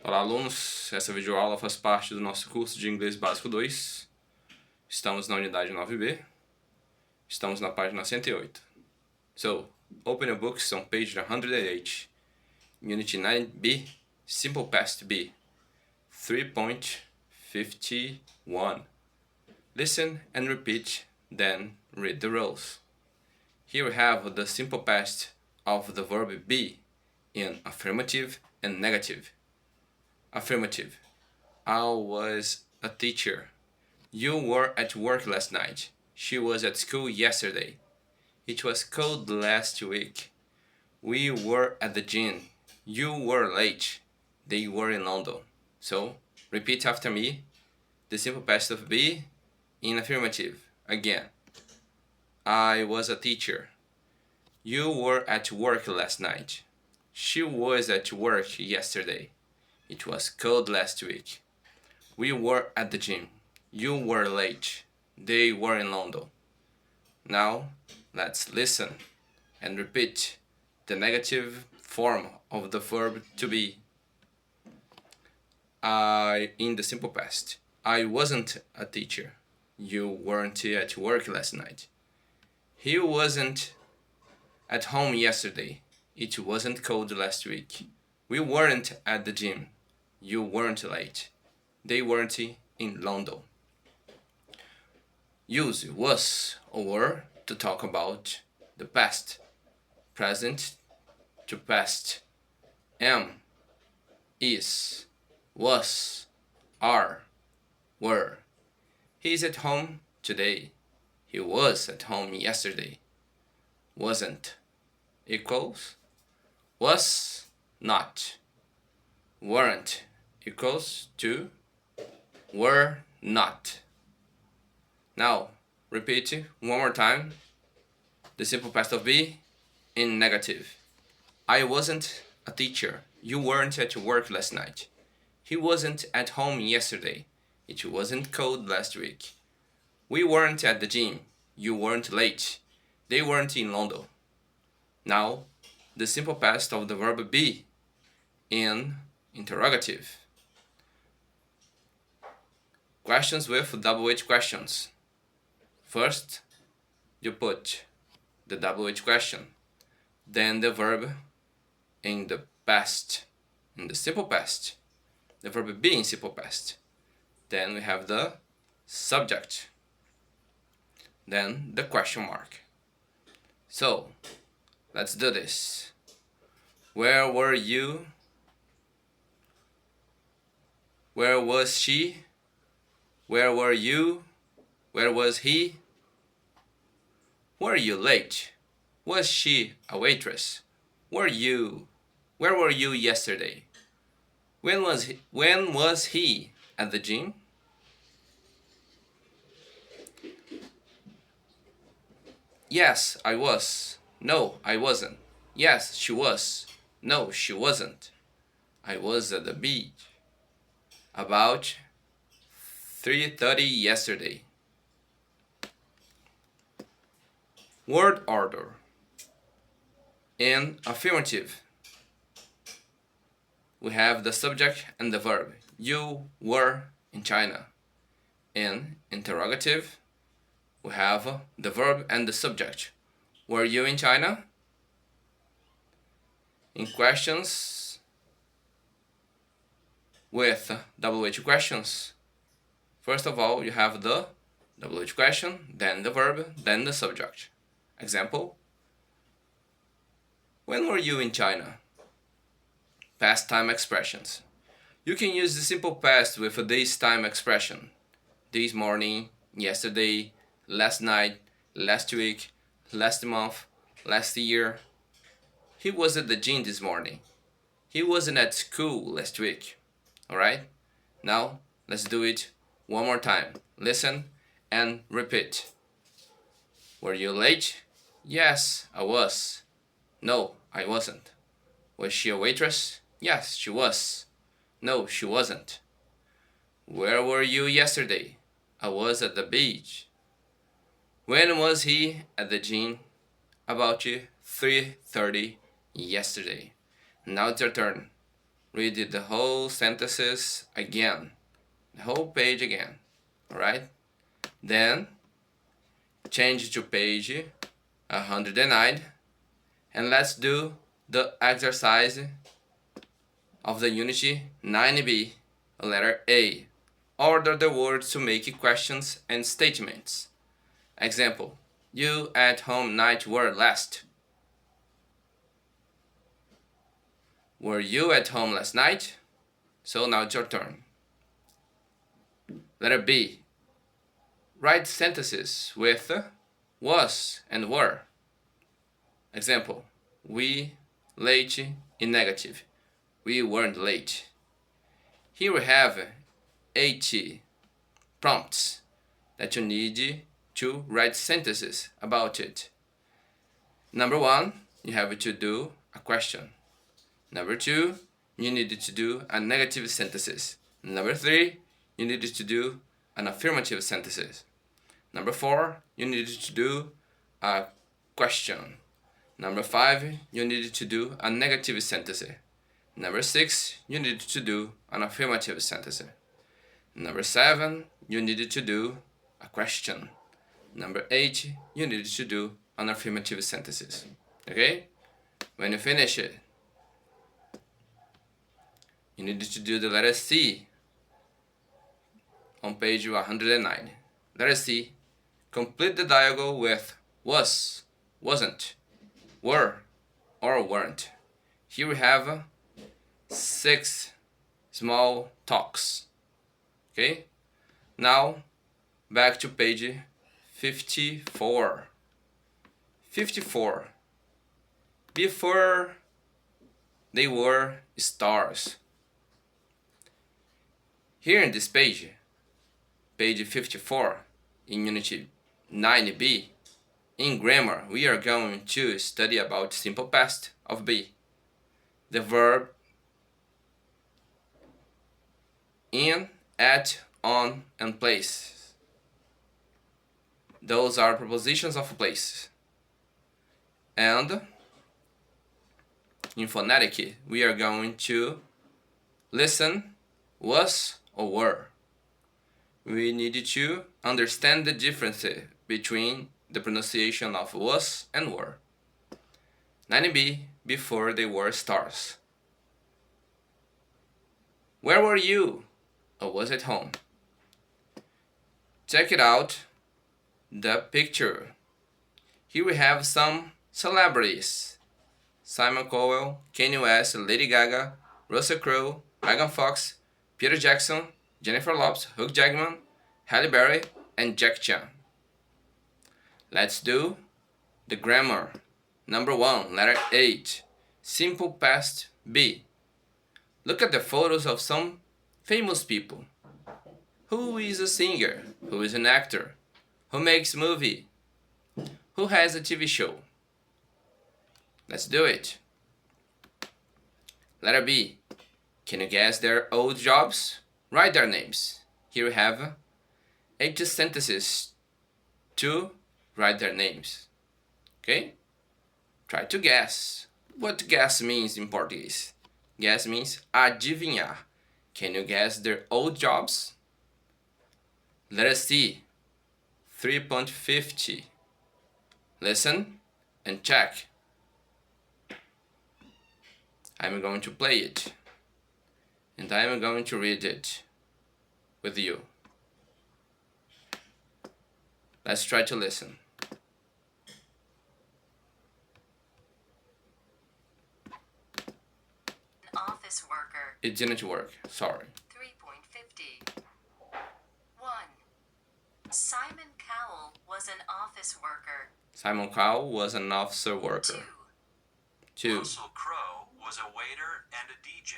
Olá, alunos! Essa videoaula faz parte do nosso curso de Inglês Básico 2. Estamos na Unidade 9b. Estamos na página 108. So, open your books on page 108. Unit 9b, Simple Past B, 3.51. Listen and repeat, then read the rules. Here we have the simple past of the verb be in affirmative and negative. Affirmative. I was a teacher. You were at work last night. She was at school yesterday. It was cold last week. We were at the gym. You were late. They were in London. So, repeat after me the simple past of be in affirmative. Again. I was a teacher. You were at work last night. She was at work yesterday. It was cold last week. We were at the gym. You were late. They were in London. Now, let's listen and repeat the negative form of the verb to be. In the simple past. I wasn't a teacher. You weren't at work last night. He wasn't at home yesterday. It wasn't cold last week. We weren't at the gym. You weren't late. They weren't in London. Use was or were to talk about the past. Present to past. Am, is, was, are, were. He's at home today. He was at home yesterday. Wasn't equals was not. Weren't equals to were not. Now, repeat one more time the simple past of be in negative. I wasn't a teacher. You weren't at work last night. He wasn't at home yesterday. It wasn't cold last week. We weren't at the gym. You weren't late. They weren't in London. Now, the simple past of the verb be in interrogative. Questions with double H questions. First, you put the double H question, then the verb in the past, in the simple past, the verb be in simple past. Then we have the subject, then the question mark. So, let's do this. Where were you? Where was she? Where were you? Where was he? Were you late? Was she a waitress? Where were you yesterday? When was he at the gym? Yes, I was. No, I wasn't. Yes, she was. No, she wasn't. I was at the beach. About 3:30 yesterday. Word order. In affirmative, we have the subject and the verb. You were in China. In interrogative, we have the verb and the subject. Were you in China? In questions with WH questions, first of all, you have the WH question, then the verb, then the subject. Example: when were you in China? Past time expressions. You can use the simple past with a this time expression. This morning, yesterday, last night, last week, last month, last year. He was at the gym this morning. He wasn't at school last week. Alright? Now, let's do it one more time. Listen and repeat. Were you late? Yes, I was. No, I wasn't. Was she a waitress? Yes, she was. No, she wasn't. Where were you yesterday? I was at the beach. When was he at the gym? About 3:30 yesterday. Now it's your turn. read the whole sentences again, the whole page again, alright? Then change to page 109 and let's do the exercise of the Unit 9b, letter A. Order the words to make questions and statements. Example, you at home night were last. Were you at home last night? So now it's your turn. Letter B. Write sentences with was and were. Example, we late in negative. We weren't late. Here we have 8 prompts that you need to write sentences about it. Number 1, you have to do a question. Number 2, you need to do a negative sentences. Number 3, you need to do an affirmative sentences. Number 4, you need to do a question. Number 5, you need to do a negative sentence. Number 6, you need to do an affirmative sentence. Number 7, you need to do a question. Number 8, you need to do an affirmative sentences. Okay? When you finish it, you need to do the letter C on page 109. Letter C. Complete the dialogue with was, wasn't, were, or weren't. Here we have 6 small talks. Okay? Now, back to page 54. 54. Before they were stars. Here in this page 54, in Unit 9b, in grammar, we are going to study about simple past of be. The verb in, at, on, and place. Those are prepositions of place. And in phonetic, we are going to listen was or were. We need to understand the difference between the pronunciation of was and were. 9b, before they were stars. Where were you? I was at home. Check it out, the picture. Here we have some celebrities. Simon Cowell, Kanye West, Lady Gaga, Russell Crowe, Megan Fox, Peter Jackson, Jennifer Lopez, Hugh Jackman, Halle Berry, and Jack Chan. Let's do the grammar. Number 1, letter 8. Simple past be. Look at the photos of some famous people. Who is a singer? Who is an actor? Who makes movie? Who has a TV show? Let's do it. Letter B. Can you guess their old jobs? Write their names. Here we have 8 sentences to write their names. Okay? Try to guess. What guess means in Portuguese? Guess means adivinhar. Can you guess their old jobs? Letter C. 3.50. Listen and check. I'm going to play it. And I'm going to read it with you. Let's try to listen. An office worker. It didn't work, sorry. 3.50. 1. Simon Cowell was an office worker. Simon Cowell was an officer worker. 2. Russell Crowe was a waiter and a DJ.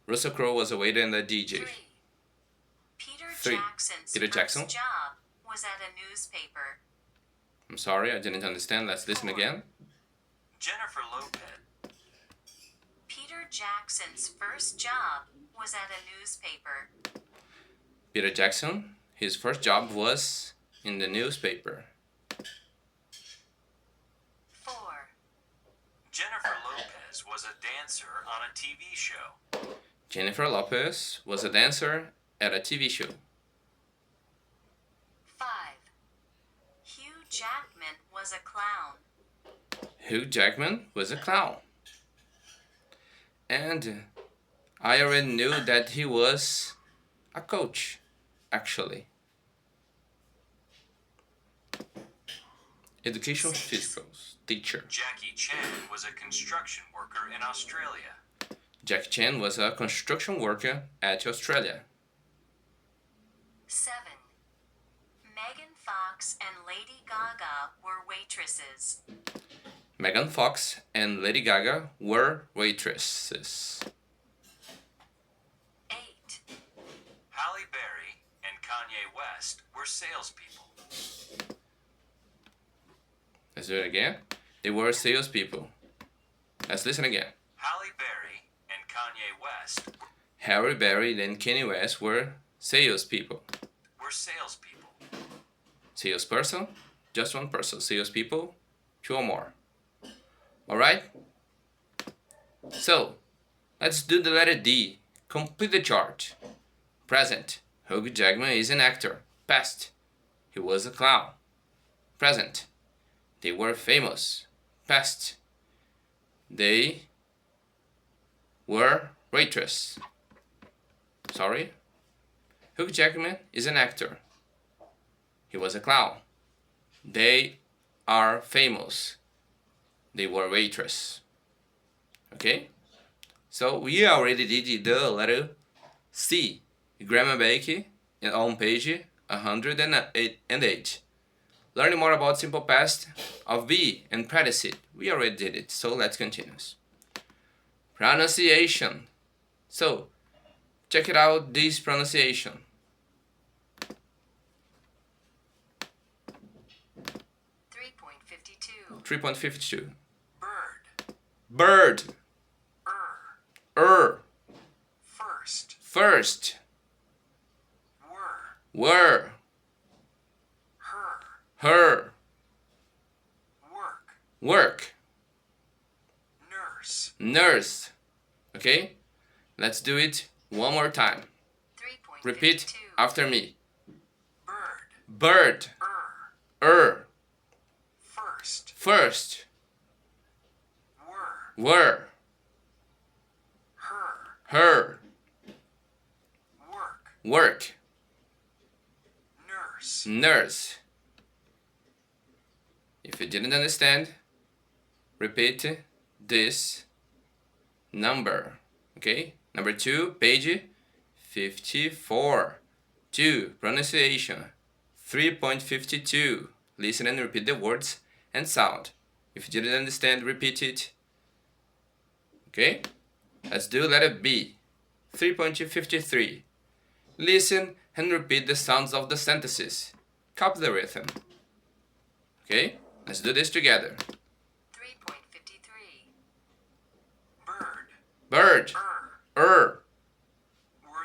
Russell Crowe was a waiter and a DJ. 3. Peter 3. Jackson's Peter Jackson. first job was at a newspaper. I'm sorry, I didn't understand. Let's listen again. Jennifer Lopez. Peter Jackson's first job was at a newspaper. Peter Jackson, his first job was in the newspaper. 4. Jennifer Lopez was a dancer on a TV show. Jennifer Lopez was a dancer at a TV show. 5. Hugh Jackman was a clown. Hugh Jackman was a clown. And I already knew that he was a coach, actually. Education physicals teacher. Jackie Chan was a construction worker in Australia. Jackie Chan was a construction worker at Australia. 7. Megan Fox and Lady Gaga were waitresses. Megan Fox and Lady Gaga were waitresses. 8. Halle Berry and Kanye West were salespeople. Let's do it again. They were salespeople. Let's listen again. Halle Berry and Kanye West Halle Berry and Kanye West were salespeople. were salespeople. Salesperson, just one person. Salespeople, two or more. Alright? So, let's do the letter D. Complete the chart. Present. Hugh Jackman is an actor. Past. He was a clown. Present. They were famous. Past. They were waitress. Sorry. Hugh Jackman is an actor. He was a clown. They are famous. They were waitress. Okay? So we already did the letter C. Grammar Bake on page 108. Learning more about simple past of be and predicate. We already did it, so let's continue. Pronunciation. So, check it out, this pronunciation. 3.52. Bird. Bird. First. First. Were. Her. Work. Nurse. Okay? Let's do it one more time. 3.52. Repeat after me. Bird. Bird. First. Were. Her. Work. Nurse. If you didn't understand, repeat this number. Okay? Number 2, page 54. 2. Pronunciation. 3.52. Listen and repeat the words and sound. If you didn't understand, repeat it. Okay? Let's do letter B. 3.53. Listen and repeat the sounds of the sentences. Copy the rhythm. Okay? Let's do this together. 3.53. Bird. Were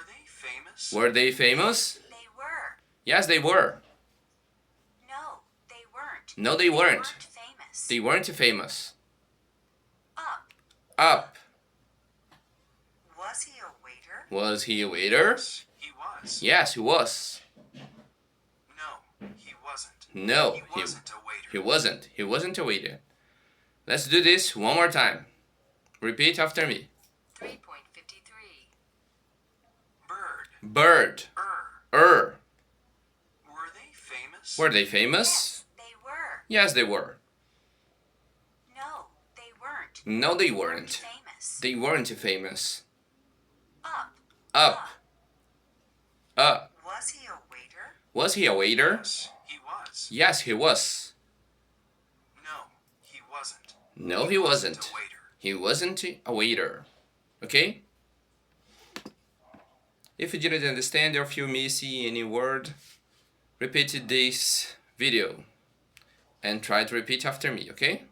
they famous? Were they famous? They were. Yes, they were. No, they weren't. No, they weren't. Famous. They weren't famous. Up. Was he a waiter? Was he a waiter? He was. Yes, he was. No, he wasn't. No, He wasn't a waiter. he wasn't. He wasn't a waiter. Let's do this one more time. Repeat after me. 3.53. Bird. Were they famous? Were they famous? Yes, they were. Yes, they were. No, they weren't. No, they weren't. Famous. They weren't famous. Up. Up. Was he a waiter? Was he a waiter? Yes, he was. Yes, he was. No, he wasn't. No, he wasn't. A waiter. He wasn't a waiter. Okay? If you didn't understand or if you missing any word, repeat this video and try to repeat after me, okay?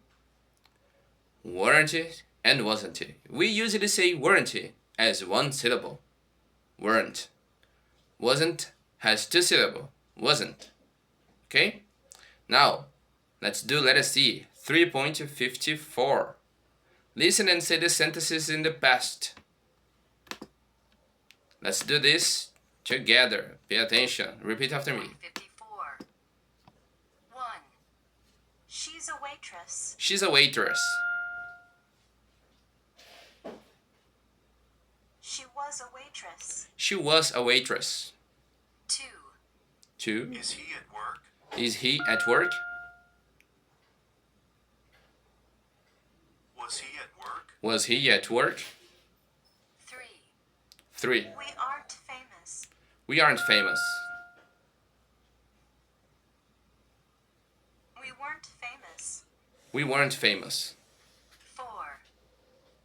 Weren't and wasn't. We usually say weren't as one syllable. Weren't. Wasn't has two syllables. Wasn't. Okay? Now, let's do letter C. 3.54. Listen and say the sentences in the past. Let's do this together. Pay attention. Repeat after me. 54. 1. She's a waitress. She's a waitress. She was a waitress. She was a waitress. 2. 2. Is he at work? Is he at work? Was he at work? Was he at work? 3. 3. We aren't famous. We aren't famous. We weren't famous. We weren't famous. 4.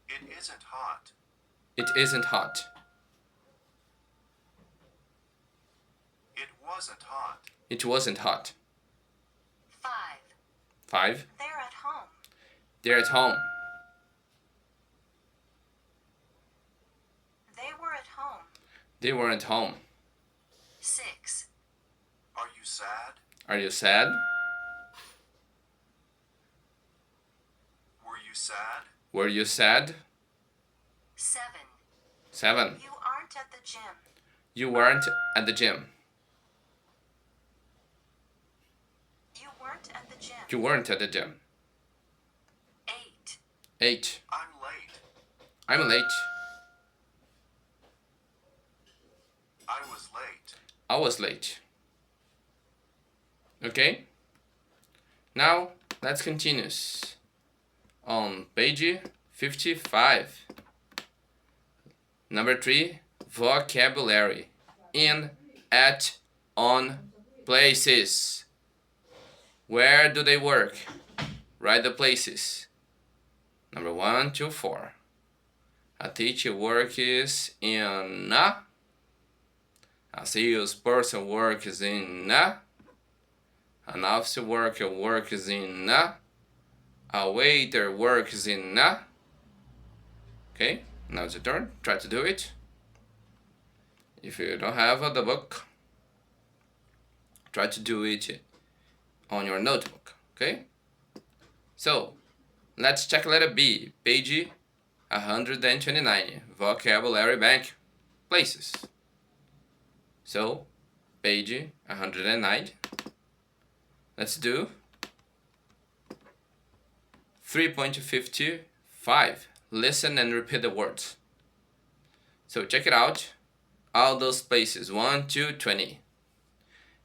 It isn't hot. It isn't hot. It wasn't hot. It wasn't hot. 5. 5. They're at home. They're at home. They were at home. They weren't home. 6. Are you sad? Are you sad? Were you sad? Were you sad? 7. 7. You aren't at the gym. You weren't at the gym. You weren't at the gym. You weren't at the gym. 8. 8. I'm late. I'm late. I was late. I was late. Okay? Now, let's continue. On page 55. Number 3, vocabulary. In, at, on, places. Where do they work? Write the places. Number 1 to 4. A teacher works in a salesperson works in an office worker works in a waiter works in Okay, now it's your turn. Try to do it. If you don't have the book, try to do it on your notebook. Okay? So, let's check letter B, page 129, vocabulary bank, places. So, page 109. Let's do 3.55. Listen and repeat the words. So check it out. All those places, 1 to 20.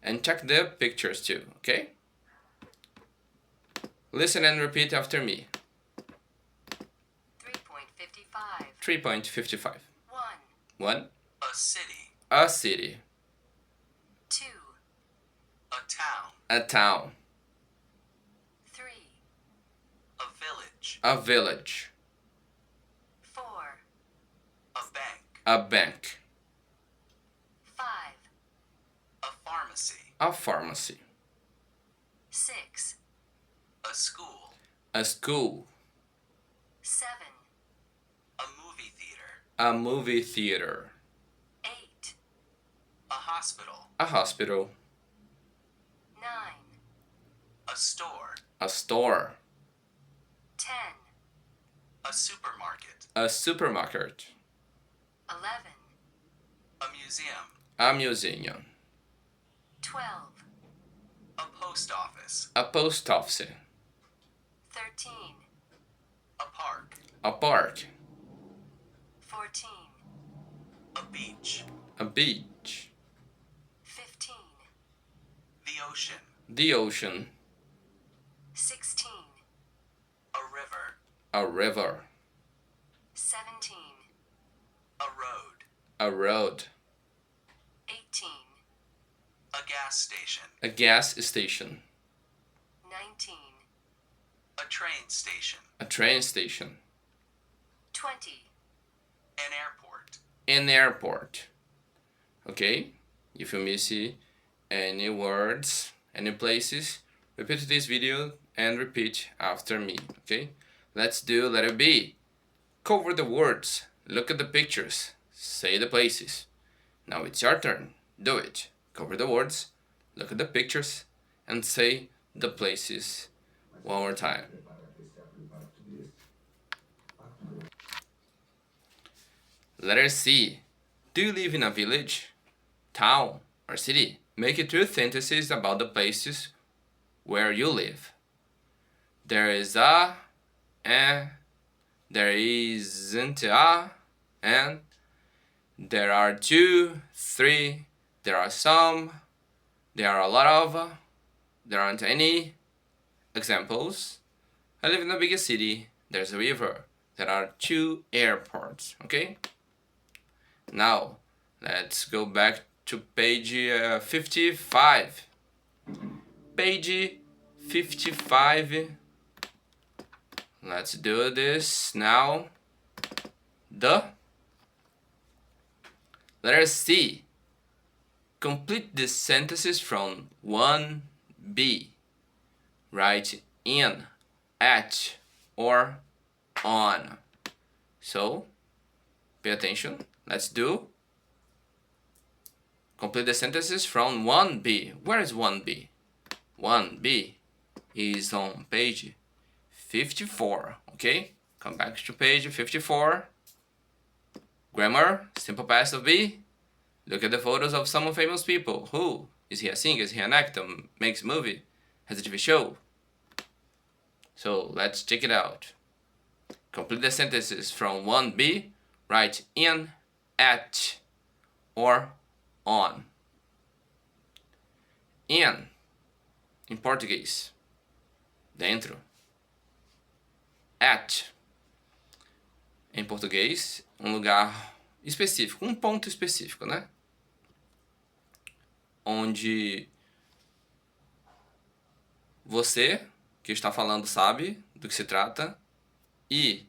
And check the pictures too, okay? Listen and repeat after me. 3.55. 3.55. 1. 1. A city. A city. 2. A town. A town. 3. A village. A village. 4. A bank. A bank. 5. A pharmacy. A pharmacy. 6. A school. A school. 7. A movie theater. A movie theater. 8. A hospital. A hospital. 9. A store. A store. 10. A supermarket. A supermarket. 11. A museum. A museum. 12. A post office. A post office. 13. A park. A park. 14. A beach. A beach. 15. The ocean. The ocean. 16. A river. A river. 17. A road. A road. 18. A gas station. A gas station. 19. A train station. A train station. 20. An airport. An airport. Okay? If you miss any words, any places, repeat this video and repeat after me. Okay? Let's do letter B. Cover the words. Look at the pictures. Say the places. Now it's your turn. Do it. Cover the words. Look at the pictures and say the places one more time. Letter C. Do you live in a village, town, or city? Make 2 sentences about the places where you live. There is a, and there isn't a, and there are 2, 3, there are some, there are a lot of, there aren't any. Examples: I live in a big city, there's a river, there are 2 airports, okay? Now, let's go back to page 55. Page 55. Let's do this now. The letter C. Complete the sentences from 1B. Write in, at, or on. So, pay attention. Let's do. Complete the sentences from 1B. Where is 1B? 1B is on page 54. Okay? Come back to page 54. Grammar, simple past of be. Look at the photos of some famous people. Who? Is he a singer? Is he an actor? Makes a movie? Has a TV show? So let's check it out. Complete the sentences from 1B. Write in, at, or on. In português, dentro. At, em português, lugar específico, ponto específico, né? Onde você que está falando sabe do que se trata e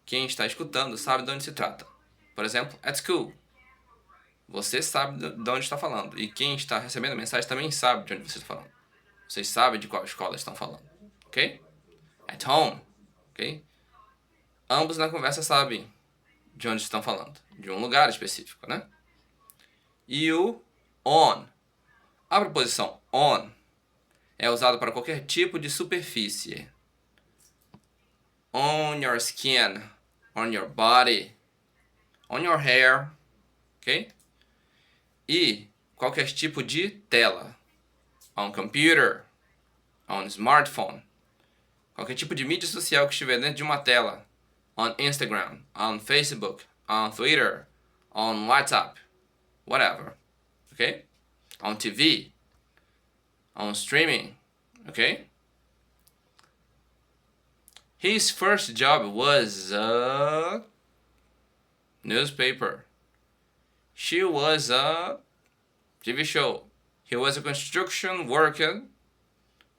quem está escutando sabe de onde se trata. Por exemplo, at school. Você sabe de onde está falando. E quem está recebendo a mensagem também sabe de onde você está falando. Vocês sabem de qual escola estão falando. Ok? At home. Ok? Ambos na conversa sabem de onde estão falando. De um lugar específico, né? E o on. A preposição on é usado para qualquer tipo de superfície. On your skin. On your body. On your hair. Ok? E qualquer tipo de tela. On computer. On smartphone. Qualquer tipo de mídia social que estiver dentro de uma tela. On Instagram. On Facebook. On Twitter. On WhatsApp. Whatever. Ok? On TV. On streaming. Ok? His first job was a newspaper. She was a TV show. He was a construction worker.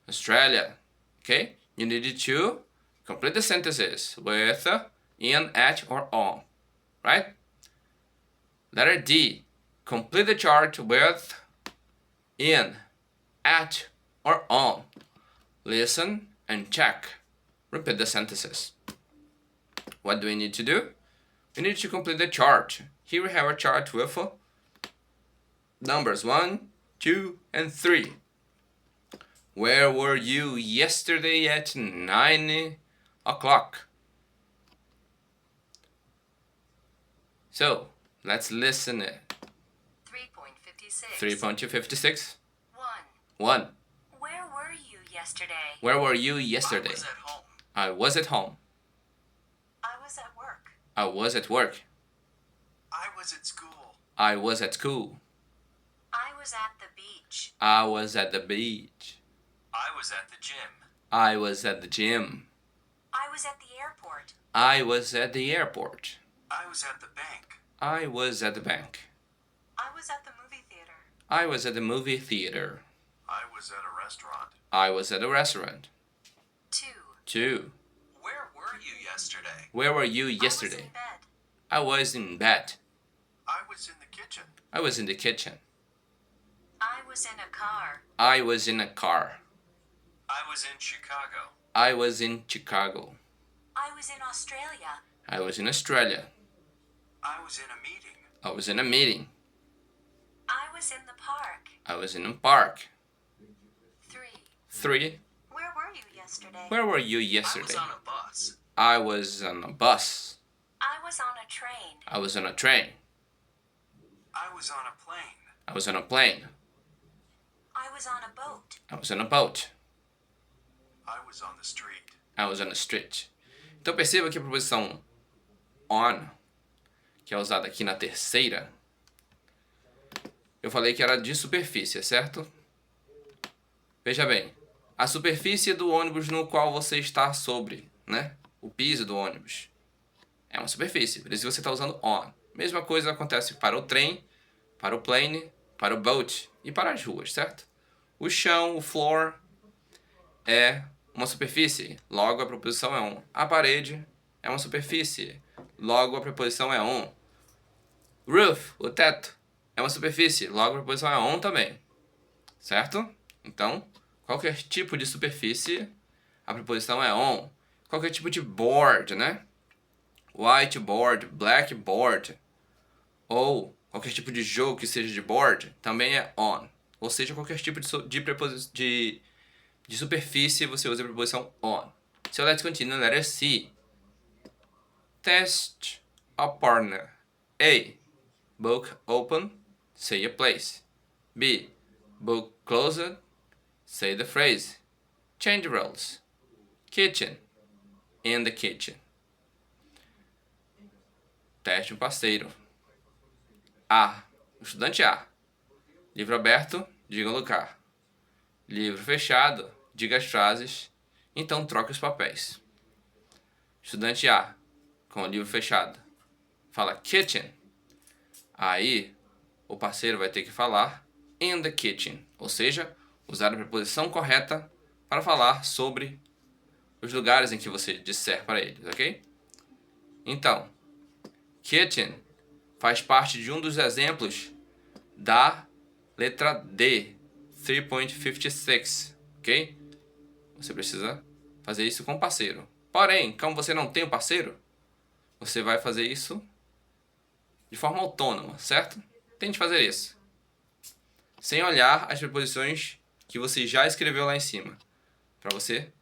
Australia. Okay? You needed to complete the sentences with in, at, or on. Right? Letter D. Complete the chart with in, at, or on. Listen and check. Repeat the sentences. What do we need to do? We need to complete the chart. Here we have a chart with numbers 1, 2, and 3. Where were you yesterday at 9 o'clock? So, let's listen. 3.56. 3.56. 1. 1. Where were you yesterday? Where were you yesterday? I was at home. I was at home. I was at work. I was at work. I was at school. I was at school. I was at the beach. I was at the beach. I was at the gym. I was at the gym. I was at the airport. I was at the airport. I was at the bank. I was at the bank. I was at the movie theater. I was at the movie theater. I was at a restaurant. I was at a restaurant. 2. 2. Where were you yesterday? Where were you yesterday? I was in bed. I was in bed. I was in the kitchen. I was in the kitchen. I was in a car. I was in a car. I was in Chicago. I was in Chicago. I was in Australia. I was in Australia. I was in a meeting. I was in a meeting. I was in the park. I was in a park. 3. 3. Where were you yesterday? Where were you I was yesterday? on a bus. I was on a bus. I was on a train. I was on a train. was on a plane. I was on a plane. I was on a boat. I was on a boat. I was on the street. I was on the street. Então perceba que a preposição on, que é usada aqui na terceira, eu falei que era de superfície, certo? Veja bem, a superfície do ônibus no qual você está sobre, né? O piso do ônibus é uma superfície, por isso você está usando on. Mesma coisa acontece para o trem, para o plane, para o boat e para as ruas, certo? O chão, o floor, é uma superfície, logo a preposição é on. A parede é uma superfície, logo a preposição é on. Roof, o teto, é uma superfície, logo a preposição é on também, certo? Então, qualquer tipo de superfície, a preposição é on. Qualquer tipo de board, né? Whiteboard, blackboard, ou qualquer tipo de jogo que seja de board, também é on. Ou seja, qualquer tipo de superfície, você usa a preposição on. So let's continue. Letter C. Test a partner. A. Book open, say a place. B. Book closed, say the phrase. Change roles. Kitchen. In the kitchen. Teste um parceiro. A. O estudante A. Livro aberto, diga o lugar. Livro fechado, diga as frases. Então troque os papéis. Estudante A, com o livro fechado, fala kitchen. Aí, o parceiro vai ter que falar in the kitchen. Ou seja, usar a preposição correta para falar sobre os lugares em que você disser para eles, ok? Então, kitchen faz parte de um dos exemplos da letra D, 3.56, ok? Você precisa fazer isso com o parceiro. Porém, como você não tem um parceiro, você vai fazer isso de forma autônoma, certo? Tente fazer isso, sem olhar as preposições que você já escreveu lá em cima, para você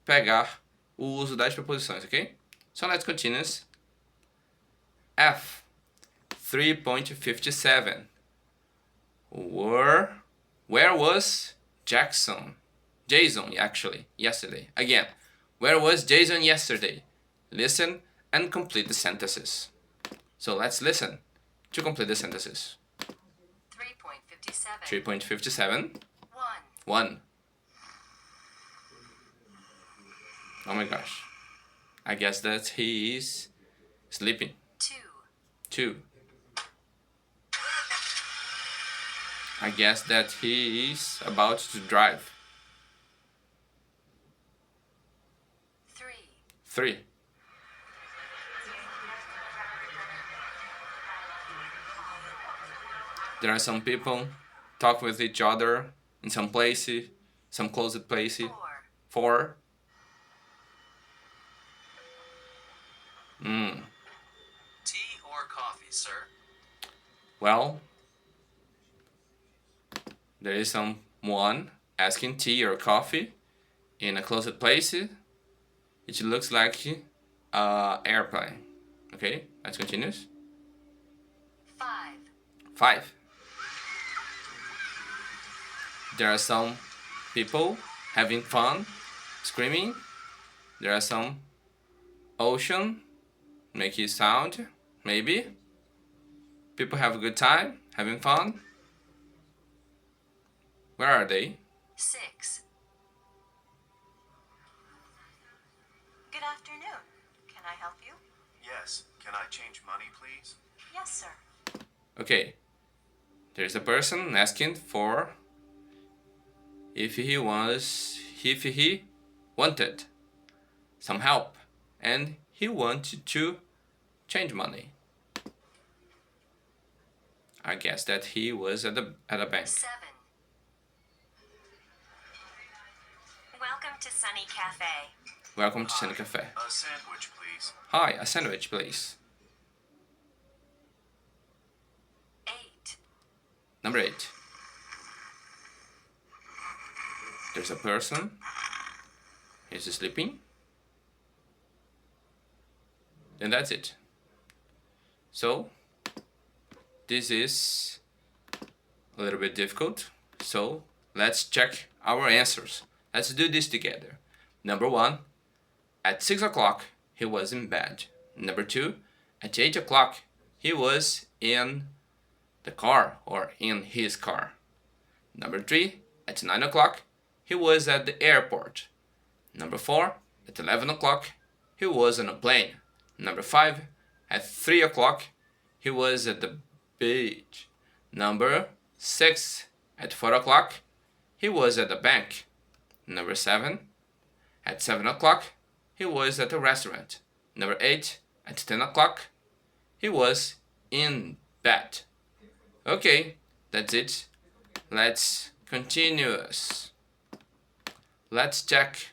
pegar o uso das preposições, ok? So let's continue. F, 3.57. Where was Jason, actually, yesterday? Again, where was Jason yesterday? Listen and complete the sentences. So let's listen to complete the sentences. 3.57. 3.57. 1. 1. Oh my gosh. I guess that he is sleeping. 2. 2. I guess that he is about to drive. 3. 3. There are some people talk with each other in some places, some closed places. 4. 4. Tea or coffee, sir? Well, there is someone asking tea or coffee in a closed place. It looks like an airplane. Okay, let's continue. 5. 5. There are some people having fun, screaming. There are some ocean, making sound, maybe. People have a good time, having fun. Where are they? 6. Good afternoon. Can I help you? Yes. Can I change money, please? Yes, sir. Okay, there's a person asking for if he wanted some help and he wanted to change money. I guess that he was at a bank. 7. Welcome to Sunny Cafe. Welcome to Sunny Cafe. A sandwich, please. Hi, a sandwich, please. 8. Number 8. There's a person. He's sleeping. And that's it. So, this is a little bit difficult. So let's check our answers. Let's do this together. Number 1, at 6 o'clock, he was in bed. Number 2, at 8 o'clock, he was in the car or in his car. Number 3, at 9 o'clock, he was at the airport. Number 4, at 11 o'clock, he was on a plane. Number 5, at 3 o'clock, he was at the beach. Number 6, at 4 o'clock, he was at the bank. Number 7, at 7 o'clock, he was at a restaurant. Number 8, at 10 o'clock, he was in bed. Okay, that's it. Let's continue. Let's check.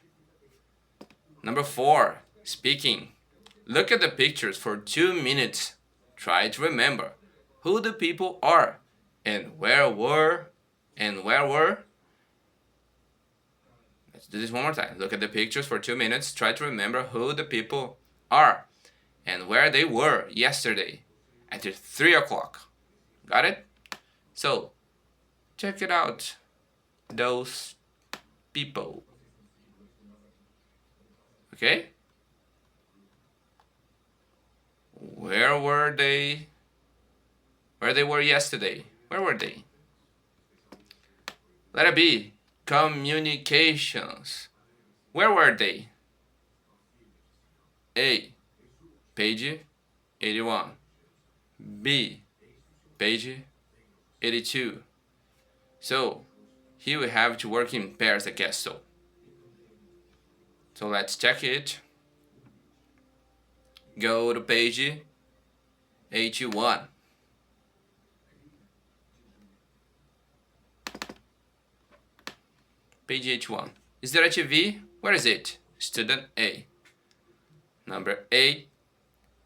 Number 4, speaking. Look at the pictures for 2 minutes. Try to remember who the people are and where were. Let's do this one more time. Look at the pictures for 2 minutes. Try to remember who the people are and where they were yesterday at 3 o'clock. Got it? So, check it out. Those people. Okay? Where were they? Where they were yesterday? Where were they? Letter B. Communications. Where were they? A. Page 81. B. Page 82. So, here we have to work in pairs, I guess so. So let's check it. Go to page 81. Page 81. Is there a TV? Where is it? Student A. Number 8.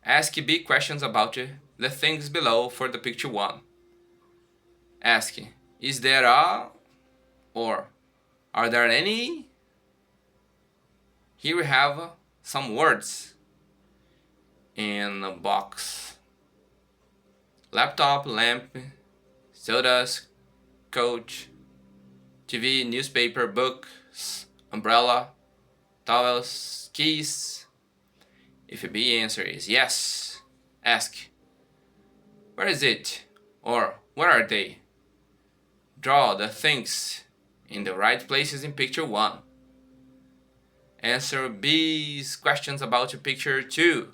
Ask B questions about the things below for the picture 1. Ask, is there a or are there any? Here we have some words in a box. Laptop, lamp, sodas, coach, TV, newspaper, books, umbrella, towels, keys. If a B answer is yes, ask, where is it? Or where are they? Draw the things in the right places in picture 1. Answer B's questions about picture 2.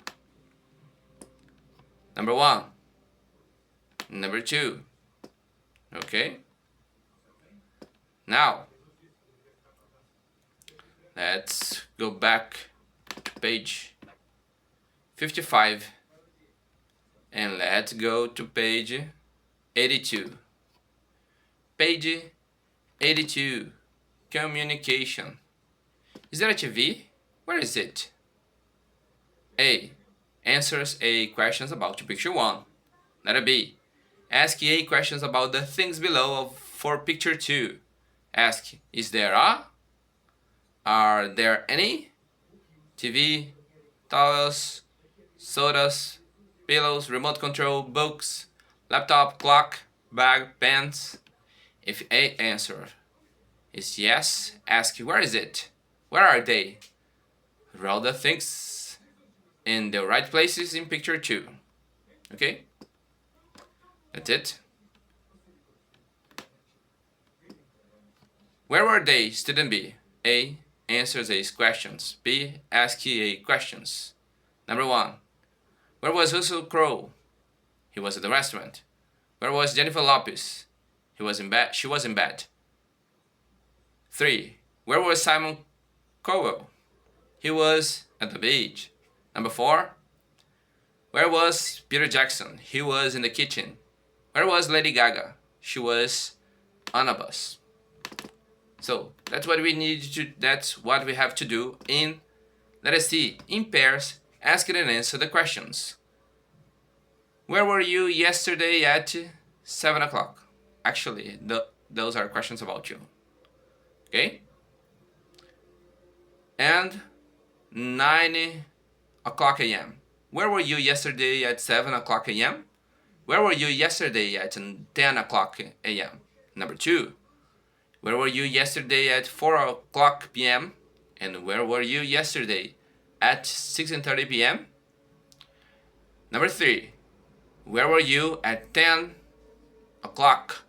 Number 1. Number 2. Okay? Now, let's go back to page 55 and let's go to page 82. Page 82. Communication. Is there a TV? Where is it? A. Answers A questions about picture 1. Letter B. Ask A questions about the things below for picture 2. Ask, is there a? Are there any? TV, towels, sodas, pillows, remote control, books, laptop, clock, bag, pens. If A answer is yes, ask where is it? Where are they? Draw the things in the right places in picture 2. Okay? That's it. Where were they? Student B. A. Answers A's questions. B. Asks A questions. Number 1. Where was Russell Crowe? He was at the restaurant. Where was Jennifer Lopez? He was in bed. She was in bed. 3. Where was Simon Cowell? He was at the beach. Number 4. Where was Peter Jackson? He was in the kitchen. Where was Lady Gaga? She was on a bus. So that's what we need to. That's what we have to do in. Let us see. In pairs, ask and answer the questions. Where were you yesterday at 7 o'clock? Actually, those are questions about you. Okay? And 9 o'clock a.m. Where were you yesterday at 7 o'clock a.m.? Where were you yesterday at 10 o'clock a.m.? Number 2, where were you yesterday at 4 o'clock p.m.? And where were you yesterday at 6:30 p.m.? Number 3, where were you at 10 o'clock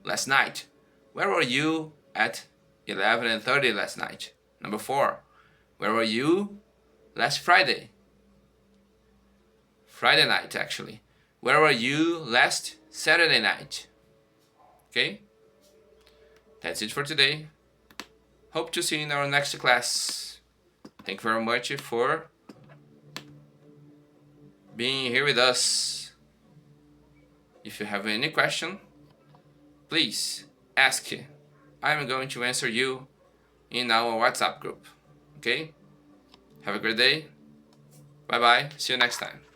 last night? Where were you at 11:30 last night? Number 4, where were you last Friday? Friday night, actually. Where were you last Saturday night? Okay? That's it for today. Hope to see you in our next class. Thank you very much for being here with us. If you have any question, please ask. I'm going to answer you in our WhatsApp group. Okay? Have a great day. Bye bye. See you next time.